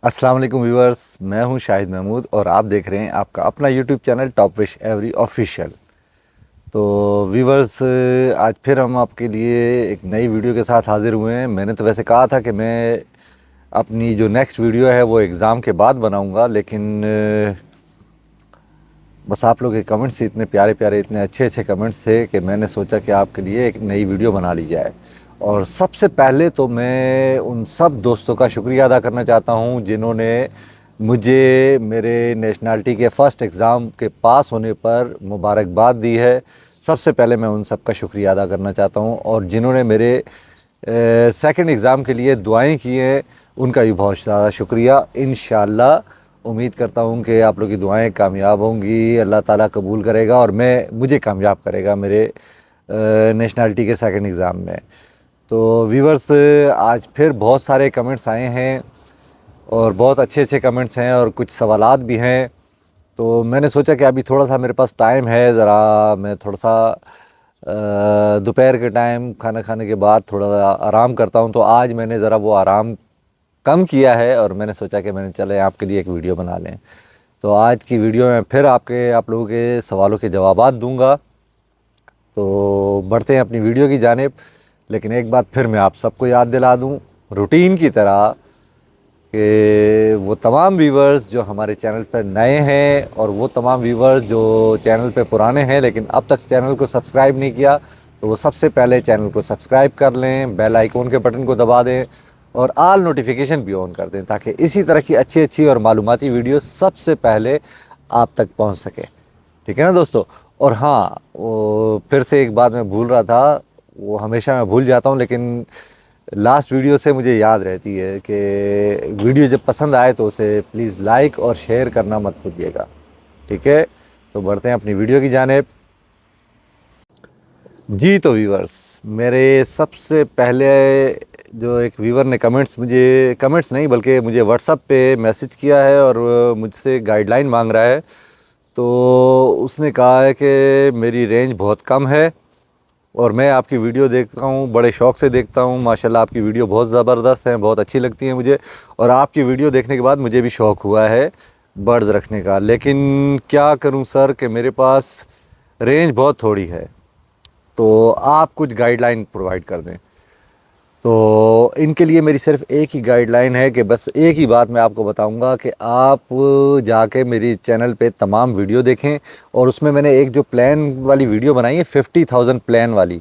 अस्सलाम वालेकुम व्यूअर्स, मैं हूं शाहिद महमूद और आप देख रहे हैं आपका अपना YouTube channel top fish every official. तो व्यूअर्स, आज फिर हम आपके लिए एक नई वीडियो के साथ हाज़िर हुए हैं। मैंने तो वैसे कहा था कि मैं अपनी जो नेक्स्ट वीडियो है वो एग्ज़ाम के बाद बनाऊंगा, लेकिन बस आप लोग के कमेंट्स इतने प्यारे प्यारे, इतने अच्छे अच्छे कमेंट्स थे कि मैंने सोचा कि आपके लिए एक नई वीडियो बना ली जाए। और सबसे पहले तो मैं उन सब दोस्तों का शुक्रिया अदा करना चाहता हूं जिन्होंने मुझे मेरे नेशनैलिटी के फ़र्स्ट एग्ज़ाम के पास होने पर मुबारकबाद दी है। सबसे पहले मैं उन सब का शुक्रिया अदा करना चाहता हूं, और जिन्होंने मेरे सेकंड एग्ज़ाम के लिए दुआएं की हैं उनका भी बहुत ज़्यादा शुक्रिया। इंशाअल्लाह उम्मीद करता हूँ कि आप लोग की दुआएं कामयाब होंगी, अल्लाह ताला कबूल करेगा और मुझे कामयाब करेगा मेरे नेशनैलिटी के सेकंड एग्ज़ाम में। तो व्यूअर्स, आज फिर बहुत सारे कमेंट्स आए हैं और बहुत अच्छे अच्छे कमेंट्स हैं और कुछ सवालात भी हैं। तो मैंने सोचा कि अभी थोड़ा सा मेरे पास टाइम है, ज़रा मैं थोड़ा सा दोपहर के टाइम खाना खाने के बाद थोड़ा आराम करता हूँ। तो आज मैंने ज़रा वो आराम कम किया है और मैंने सोचा कि मैंने चले आपके लिए एक वीडियो बना लें। तो आज की वीडियो में फिर आप लोगों के सवालों के जवाबात दूंगा। तो बढ़ते हैं अपनी वीडियो की जानिब। लेकिन एक बात फिर मैं आप सबको याद दिला दूं, रूटीन की तरह, कि वो तमाम व्यूवर्स जो हमारे चैनल पर नए हैं और वो तमाम व्यूवर्स जो चैनल पे पुराने हैं लेकिन अब तक चैनल को सब्सक्राइब नहीं किया, तो वो सबसे पहले चैनल को सब्सक्राइब कर लें, बेल आइकॉन के बटन को दबा दें और आल नोटिफिकेशन भी ऑन कर दें, ताकि इसी तरह की अच्छी अच्छी और मालूमाती वीडियो सबसे पहले आप तक पहुंच सके। ठीक है ना दोस्तों। और हाँ, वो फिर से एक बात मैं भूल रहा था, वो हमेशा मैं भूल जाता हूँ लेकिन लास्ट वीडियो से मुझे याद रहती है कि वीडियो जब पसंद आए तो उसे प्लीज़ लाइक और शेयर करना मत भूलिएगा। ठीक है, तो बढ़ते हैं अपनी वीडियो की जानिब। जी तो व्यूवर्स, मेरे सबसे पहले जो एक व्यूवर ने कमेंट्स नहीं बल्कि मुझे व्हाट्सएप पे मैसेज किया है और मुझसे गाइडलाइन मांग रहा है। तो उसने कहा है कि मेरी रेंज बहुत कम है और मैं आपकी वीडियो देखता हूँ, बड़े शौक़ से देखता हूँ। माशाल्लाह आपकी वीडियो बहुत ज़बरदस्त है, बहुत अच्छी लगती है मुझे, और आपकी वीडियो देखने के बाद मुझे भी शौक़ हुआ है बर्ड्स रखने का। लेकिन क्या करूँ सर कि मेरे पास रेंज बहुत थोड़ी है, तो आप कुछ गाइडलाइन प्रोवाइड कर दें। तो इनके लिए मेरी सिर्फ एक ही गाइडलाइन है कि बस एक ही बात मैं आपको बताऊंगा कि आप जाके मेरी चैनल पे तमाम वीडियो देखें, और उसमें मैंने एक जो प्लान वाली वीडियो बनाई है 50,000 प्लान वाली,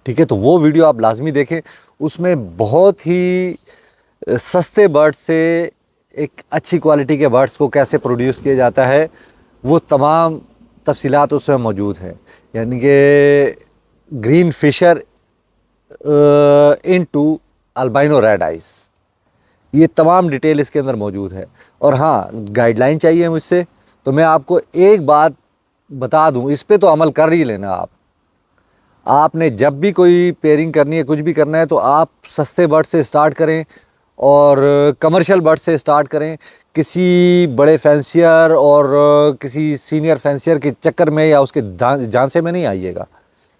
ठीक है, तो वो वीडियो आप लाजमी देखें। उसमें बहुत ही सस्ते बर्ड्स से एक अच्छी क्वालिटी के बर्ड्स को कैसे प्रोड्यूस किया जाता है वो तमाम तफसीलात उसमें मौजूद हैं। यानी कि green Fischer into albino red eyes, ये तमाम डिटेल इसके अंदर मौजूद है। और हाँ, गाइडलाइन चाहिए मुझसे, तो मैं आपको एक बात बता दूं, इस पे तो अमल कर ही लेना आप। आपने जब भी कोई पेयरिंग करनी है, कुछ भी करना है, तो आप सस्ते बर्ड से स्टार्ट करें और कमर्शियल बर्ड से स्टार्ट करें। किसी बड़े फैंसियर और किसी सीनियर फैंसियर के चक्कर में या उसके झांसे में नहीं आइएगा,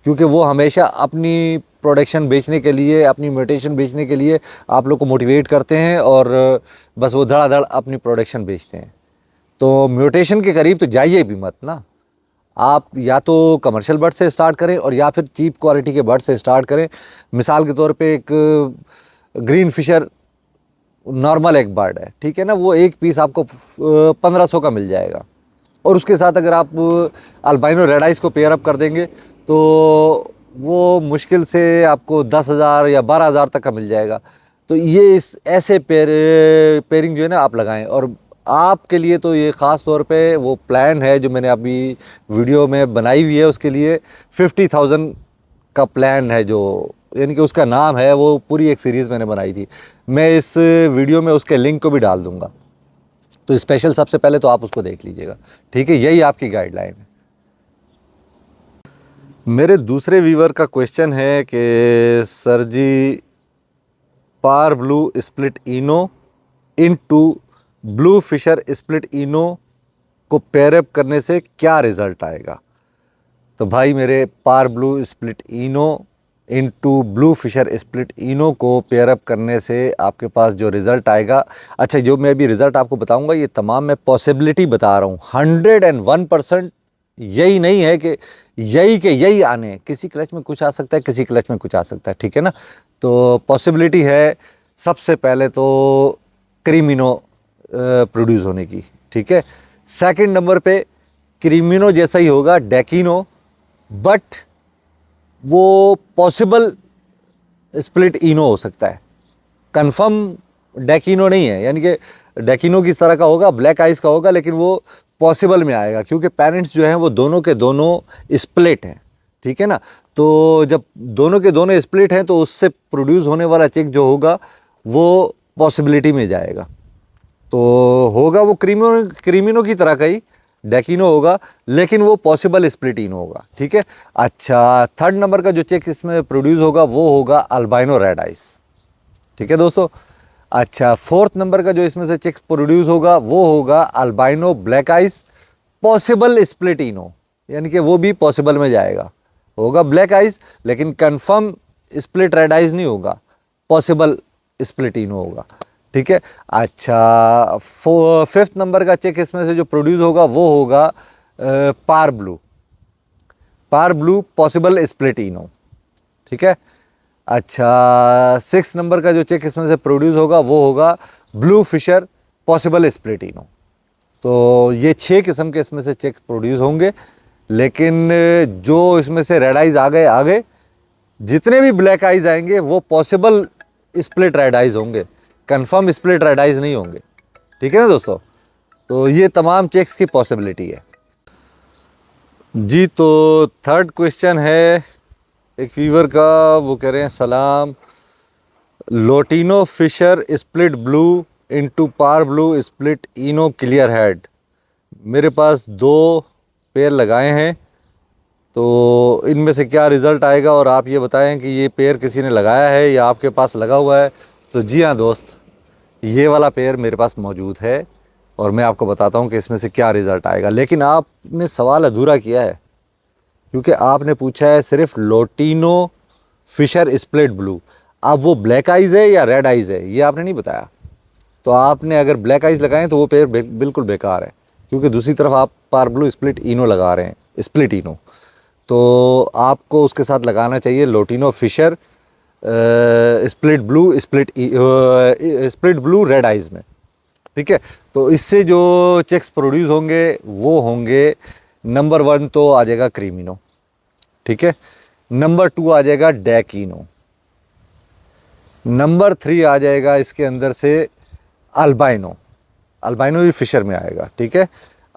क्योंकि वो हमेशा अपनी प्रोडक्शन बेचने के लिए, अपनी म्यूटेशन बेचने के लिए आप लोग को मोटिवेट करते हैं और बस वो धड़ाधड़ अपनी प्रोडक्शन बेचते हैं। तो म्यूटेशन के करीब तो जाइए भी मत ना। आप या तो कमर्शियल बर्ड से स्टार्ट करें और या फिर चीप क्वालिटी के बर्ड से स्टार्ट करें। मिसाल के तौर पे एक ग्रीन फिशर नॉर्मल एक बर्ड है, ठीक है ना, वो एक पीस आपको 1500 का मिल जाएगा, और उसके साथ अगर आप अल्बाइनो रेड आइस को पेयर अप कर देंगे तो वो मुश्किल से आपको 10,000 या 12,000 तक का मिल जाएगा। तो ये इस ऐसे पेयरिंग जो है ना आप लगाएं। और आपके लिए तो ये ख़ास तौर पे वो प्लान है जो मैंने अभी वीडियो में बनाई हुई है, उसके लिए 50,000 का प्लान है, जो यानी कि उसका नाम है, वो पूरी एक सीरीज़ मैंने बनाई थी। मैं इस वीडियो में उसके लिंक को भी डाल दूँगा, तो स्पेशल सबसे पहले तो आप उसको देख लीजिएगा। ठीक है, यही आपकी गाइडलाइन है। मेरे दूसरे व्यूवर का क्वेश्चन है कि sir ji, par blue split ino into blue Fischer split ino को पेयरअप करने से क्या रिज़ल्ट आएगा। तो भाई मेरे, par blue split ino into blue Fischer split ino को पेयर अप करने से आपके पास जो रिज़ल्ट आएगा, अच्छा जो मैं अभी रिज़ल्ट आपको बताऊंगा ये तमाम मैं पॉसिबिलिटी बता रहा हूँ, 101% यही नहीं है कि यही के यही आने, किसी क्लच में कुछ आ सकता है, किसी क्लच में कुछ आ सकता है, ठीक है ना। तो पॉसिबिलिटी है सबसे पहले तो क्रीमिनो प्रोड्यूस होने की, ठीक है। सेकंड नंबर पे क्रीमिनो जैसा ही होगा डेकिनो, बट वो पॉसिबल स्प्लिट इनो हो सकता है, कंफर्म डेकिनो नहीं है, यानी कि डेकिनो किस तरह का होगा, ब्लैक आइस का होगा, लेकिन वो पॉसिबल में आएगा क्योंकि पेरेंट्स जो हैं वो दोनों के दोनों स्प्लिट हैं, ठीक है ना। तो जब दोनों के दोनों स्प्लिट हैं तो उससे प्रोड्यूस होने वाला चिक जो होगा वो पॉसिबिलिटी में जाएगा, तो होगा वो क्रीमिनो की तरह का ही डेकिनो होगा, लेकिन वो पॉसिबल स्प्लिट इनो होगा, ठीक है। अच्छा थर्ड नंबर का जो चेक इसमें प्रोड्यूस होगा वो होगा अल्बाइनो रेड आइस, ठीक है दोस्तों। अच्छा फोर्थ नंबर का जो इसमें से चेक प्रोड्यूस होगा वो होगा albino black ice possible split इनो, यानी कि वो भी पॉसिबल में जाएगा, होगा ब्लैक आइस लेकिन कंफर्म स्प्लिट रेड आइस नहीं होगा, पॉसिबल स्प्लिट इनो होगा, ठीक है। अच्छा फिफ्थ नंबर का चेक इसमें से जो प्रोड्यूस होगा वो होगा पार ब्लू पॉसिबल स्प्लिट इनो, ठीक है। अच्छा सिक्स नंबर का जो चेक इसमें से प्रोड्यूस होगा वो होगा blue Fischer possible split ino. तो ये 6 किस्म के इसमें से चेक प्रोड्यूस होंगे, लेकिन जो इसमें से रेड आइज आ गए, जितने भी ब्लैक आइज आएंगे वो पॉसिबल स्प्लिट रेड आइज होंगे, कंफर्म स्प्लिट रेड आइज नहीं होंगे, ठीक है ना दोस्तों। तो ये तमाम चेक्स की पॉसिबिलिटी है जी। तो थर्ड क्वेश्चन है एक व्यूअर का, वो कह रहे हैं सलाम, Lutino Fischer split blue into par blue split ino clear head, मेरे पास 2 पेयर लगाए हैं, तो इनमें से क्या रिज़ल्ट आएगा, और आप ये बताएं कि ये पेयर किसी ने लगाया है या आपके पास लगा हुआ है। तो जी हाँ दोस्त, ये वाला पेयर मेरे पास मौजूद है और मैं आपको बताता हूँ कि इसमें से क्या रिज़ल्ट आएगा, लेकिन आपने सवाल अधूरा किया है क्योंकि आपने पूछा है सिर्फ लोटिनो फिशर स्प्लिट ब्लू, अब वो ब्लैक आइज है या रेड आइज है ये आपने नहीं बताया। तो आपने अगर ब्लैक आइज लगाए तो वो पेयर बिल्कुल बेकार है, क्योंकि दूसरी तरफ आप पार ब्लू स्प्लिट इनो लगा रहे हैं, स्प्लिट इनो, तो आपको उसके साथ लगाना चाहिए lutino Fischer split blue red eyes में, ठीक है। तो इससे जो चेक्स प्रोड्यूस होंगे वो होंगे, नंबर 1 तो आ जाएगा क्रीमिनो, ठीक है। नंबर 2 आ जाएगा डेकिनो, नंबर 3 आ जाएगा इसके अंदर से अल्बाइनो भी फिशर में आएगा, ठीक है।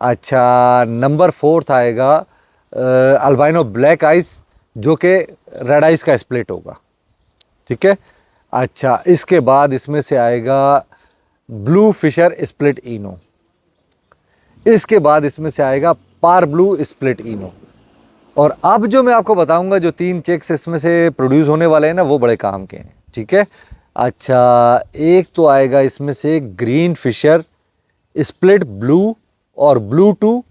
अच्छा नंबर 4 आएगा अल्बाइनो ब्लैक आइस जो कि रेड आइस का स्प्लिट होगा, ठीक है। अच्छा इसके बाद इसमें से आएगा ब्लू फिशर स्प्लिट इनो, इसके बाद इसमें से आएगा पार ब्लू स्प्लिट इनो, और अब जो मैं आपको बताऊंगा जो 3 चेक्स इसमें से प्रोड्यूस होने वाले हैं ना वो बड़े काम के हैं, ठीक है। अच्छा एक तो आएगा इसमें से ग्रीन फिशर स्प्लिट ब्लू और ब्लू 2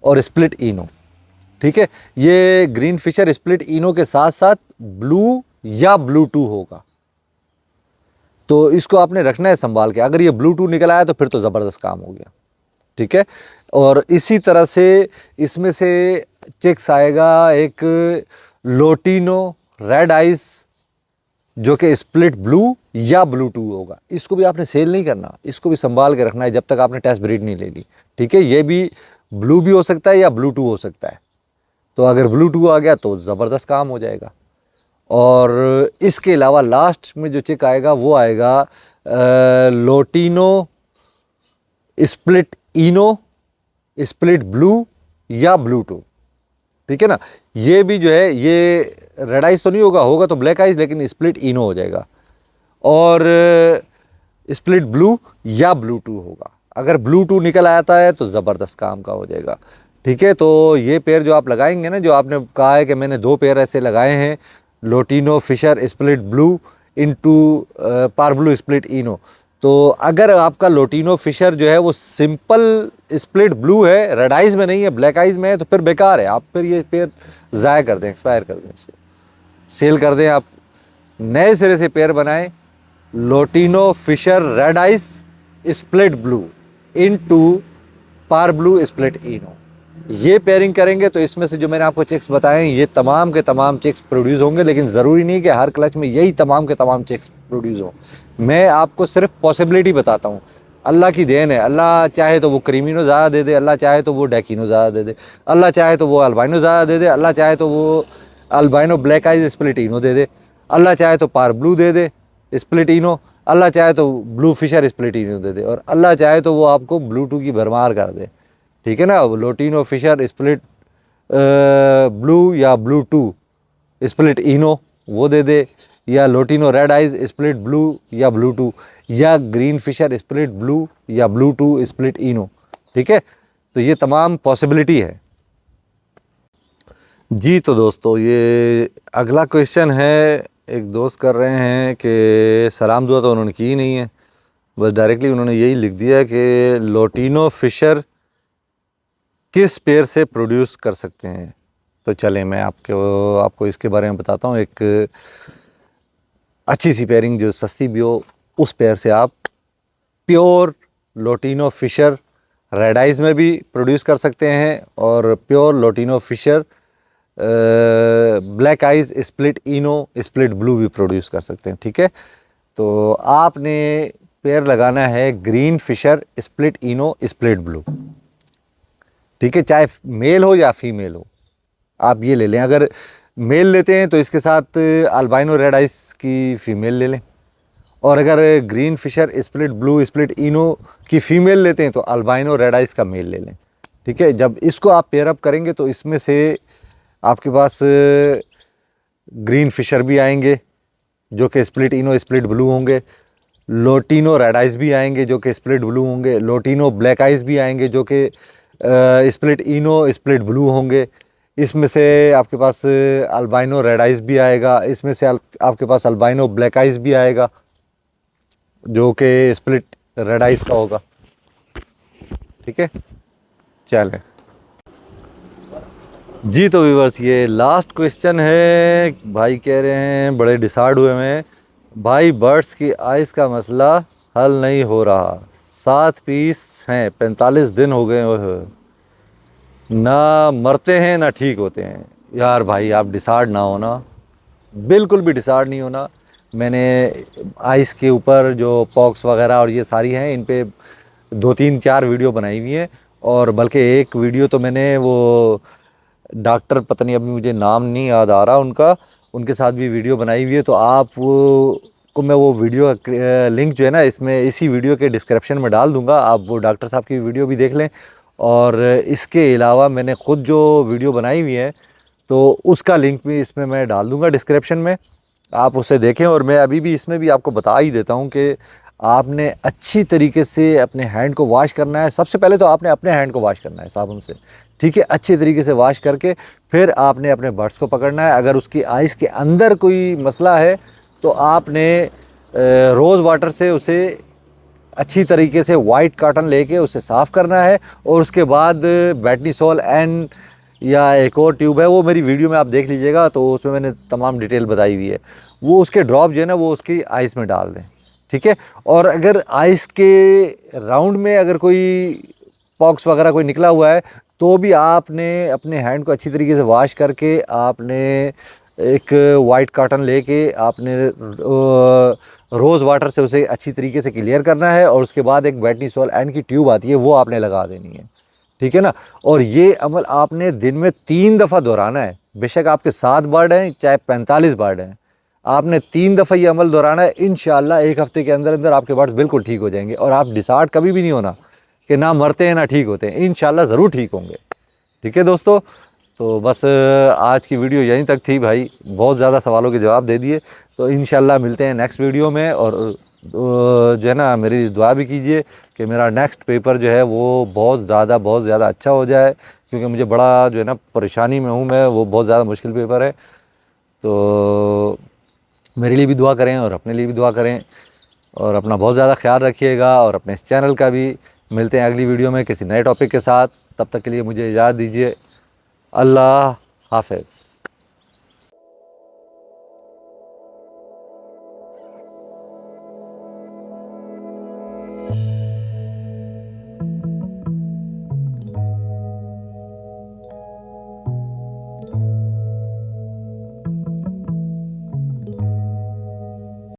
और स्प्लिट इनो, ठीक है। ये ग्रीन फिशर स्प्लिट इनो के साथ साथ ब्लू या ब्लू 2 होगा, तो इसको आपने रखना है संभाल के, अगर ये ब्लू 2 निकल आया तो फिर तो ज़बरदस्त काम हो गया, ठीक है। और इसी तरह से इसमें से चेक्स आएगा एक लोटिनो रेड आइस जो कि स्प्लिट ब्लू या ब्लू 2 होगा, इसको भी आपने सेल नहीं करना, इसको भी संभाल के रखना है जब तक आपने टेस्ट ब्रीड नहीं ले ली, ठीक है। ये भी ब्लू भी हो सकता है या ब्लू 2 हो सकता है, तो अगर ब्लू 2 आ गया तो ज़बरदस्त काम हो जाएगा। और इसके अलावा लास्ट में जो चेक आएगा वो आएगा lutino split ino split blue या ब्लू 2, ठीक है ना। ये भी जो है ये रेड आइस तो नहीं होगा तो ब्लैक आइस, लेकिन स्प्लिट इनो हो जाएगा, और स्प्लिट ब्लू या ब्लू 2 होगा। अगर ब्लू 2 निकल आता है तो ज़बरदस्त काम का हो जाएगा, ठीक है। तो ये पेयर जो आप लगाएंगे ना, जो आपने कहा है कि मैंने 2 पेयर ऐसे लगाए हैं, Lutino Fischer split blue into par blue split ino, तो अगर आपका लोटिनो फिशर जो है वो सिंपल स्प्लिट ब्लू है, रेड आइज में नहीं है, ब्लैक आइज में है, तो फिर बेकार है, आप फिर ये पेयर ज़ाया कर दें, एक्सपायर कर दें इसको, सेल कर दें, आप नए सिरे से पेयर बनाएं, Lutino Fischer red eyes split blue into par blue split ino. ये पेयरिंग करेंगे तो इसमें से जो मैंने आपको चिक्स बताए हैं ये तमाम के तमाम चिक्स प्रोड्यूस होंगे, लेकिन ज़रूरी नहीं कि हर क्लच में यही तमाम के तमाम चिक्स प्रोड्यूस हो। मैं आपको सिर्फ पॉसिबिलिटी बताता हूँ। अल्लाह की देन है, अल्लाह चाहे तो वो क्रीमिनो ज़्यादा दे दे, अल्लाह चाहे तो वो डेकिनो ज़्यादा दे दे, अल्लाह चाहे तो वो अल्बाइनो ज़्यादा दे दे, अल्लाह चाहे तो वो अल्बाइनो ब्लैक आइज स्प्लिटिनो दे दे, अल्लाह चाहे तो पार ब्लू दे दे स्प्लिटिनो, अल्लाह चाहे तो ब्लू फिशर स्प्लिटिनो दे दे, और अल्लाह चाहे तो वो आपको ब्लू टू की भरमार कर दे। ठीक है ना। लोटिनो फिशर स्प्लिट ब्लू या ब्लू टू स्प्लिट इनो वो दे दे, या lutino red eyes split blue या ब्लू टू, या ग्रीन फिशर स्प्लिट ब्लू या ब्लू टू स्प्लिट इनो। ठीक है, तो ये तमाम पॉसिबिलिटी है जी। तो दोस्तों ये अगला क्वेश्चन है, एक दोस्त कर रहे हैं कि सलाम दुआ तो उन्होंने की ही नहीं है, बस डायरेक्टली उन्होंने यही लिख दिया कि लोटिनो फिशर किस पेयर से प्रोड्यूस कर सकते हैं। तो चलें मैं आपको इसके बारे में बताता हूँ। एक अच्छी सी पेयरिंग जो सस्ती भी हो, उस पेयर से आप pure lutino Fischer red eyes में भी प्रोड्यूस कर सकते हैं और pure lutino Fischer black eyes split ino split blue भी प्रोड्यूस कर सकते हैं। ठीक है, तो आपने पेयर लगाना है green Fischer split ino split blue. ठीक है, चाहे मेल हो या फीमेल हो, आप ये ले लें। अगर मेल लेते हैं तो इसके साथ अल्बाइनो रेड आइस की फ़ीमेल ले लें, और अगर green Fischer split blue split ino की फ़ीमेल लेते हैं तो अल्बाइनो रेड आइस का मेल ले लें। ठीक है, जब इसको आप पेयर अप करेंगे तो इसमें से आपके पास ग्रीन फिशर भी आएंगे जो कि स्प्लिट इनो स्प्लिट ब्लू होंगे, लोटिनो रेड आइस भी आएंगे जो कि स्प्लिट ब्लू होंगे, लोटिनो ब्लैक आइस भी आएंगे जो कि स्प्लिट इनो स्प्लिट ब्लू होंगे। इसमें से आपके पास अल्बाइनो रेड आइस भी आएगा, इसमें से आपके पास अल्बाइनो ब्लैक आइस भी आएगा जो कि स्प्लिट रेड आइस का होगा। ठीक है, चलें जी। तो व्यूअर्स ये लास्ट क्वेश्चन है, भाई कह रहे हैं बड़े डिसाइड हुए हैं भाई, बर्ड्स की आइस का मसला हल नहीं हो रहा, 7 पीस हैं, 45 दिन हो गए, ना मरते हैं ना ठीक होते हैं। यार भाई आप डिसाइड ना होना, बिल्कुल भी डिसाइड नहीं होना। मैंने आइस के ऊपर जो पॉक्स वगैरह और ये सारी हैं इन पे 2-3-4 वीडियो बनाई हुई हैं, और बल्कि एक वीडियो तो मैंने वो डॉक्टर पता नहीं अभी मुझे नाम नहीं याद आ रहा उनका, उनके साथ भी वीडियो बनाई हुई है। तो आप को मैं वो वीडियो लिंक जो है ना इसमें इसी वीडियो के डिस्क्रिप्शन में डाल दूंगा, आप वो डॉक्टर साहब की वीडियो भी देख लें। और इसके अलावा मैंने ख़ुद जो वीडियो बनाई हुई है तो उसका लिंक भी इसमें मैं डाल दूंगा डिस्क्रिप्शन में, आप उसे देखें। और मैं अभी भी इसमें भी आपको बता ही देता हूँ कि आपने अच्छी तरीके से अपने हैंड को वॉश करना है। सबसे पहले तो आपने अपने हैंड को वॉश करना है साबुन से। ठीक है, अच्छे तरीके से वॉश करके फिर आपने अपने बर्ड्स को पकड़ना है। अगर उसकी आइस के अंदर कोई मसला है तो आपने रोज़ वाटर से उसे अच्छी तरीके से वाइट कॉटन लेके उसे साफ़ करना है, और उसके बाद बेटनीसोल एन या एक और ट्यूब है, वो मेरी वीडियो में आप देख लीजिएगा, तो उसमें मैंने तमाम डिटेल बताई हुई है। वो उसके ड्रॉप जो है ना वो उसकी आइस में डाल दें। ठीक है, और अगर आइस के राउंड में अगर कोई पॉक्स वगैरह कोई निकला हुआ है तो भी आपने अपने हैंड को अच्छी तरीके से वॉश करके आपने एक वाइट कॉटन लेके आपने रोज़ वाटर से उसे अच्छी तरीके से क्लियर करना है, और उसके बाद एक बेटनीसोल एन की ट्यूब आती है वो आपने लगा देनी है। ठीक है ना, और ये अमल आपने दिन में 3 दफ़ा दोहराना है। बेशक आपके 7 बर्ड हैं चाहे 45 बर्ड हैं, आपने 3 दफ़ा ये अमल दोहराना है। इंशाल्लाह 1 हफ़्ते के अंदर अंदर आपके बर्ड्स बिल्कुल ठीक हो जाएंगे, और आप डिसाइड कभी भी नहीं होना कि ना मरते हैं ना ठीक होते हैं, इंशाल्लाह ज़रूर ठीक होंगे। ठीक है दोस्तों, तो बस आज की वीडियो यहीं तक थी भाई, बहुत ज़्यादा सवालों के जवाब दे दिए। तो इंशाल्लाह मिलते हैं नेक्स्ट वीडियो में, और जो है ना मेरी दुआ भी कीजिए कि मेरा नेक्स्ट पेपर जो है वो बहुत ज़्यादा अच्छा हो जाए, क्योंकि मुझे बड़ा जो है ना परेशानी में हूँ मैं, वो बहुत ज़्यादा मुश्किल पेपर है। तो मेरे लिए भी दुआ करें और अपने लिए भी दुआ करें, और अपना बहुत ज़्यादा ख्याल रखिएगा, और अपने इस चैनल का भी। मिलते हैं अगली वीडियो में किसी नए टॉपिक के साथ, तब तक के लिए मुझे इजाज़त दीजिए। अल्लाह हाफ़िज़।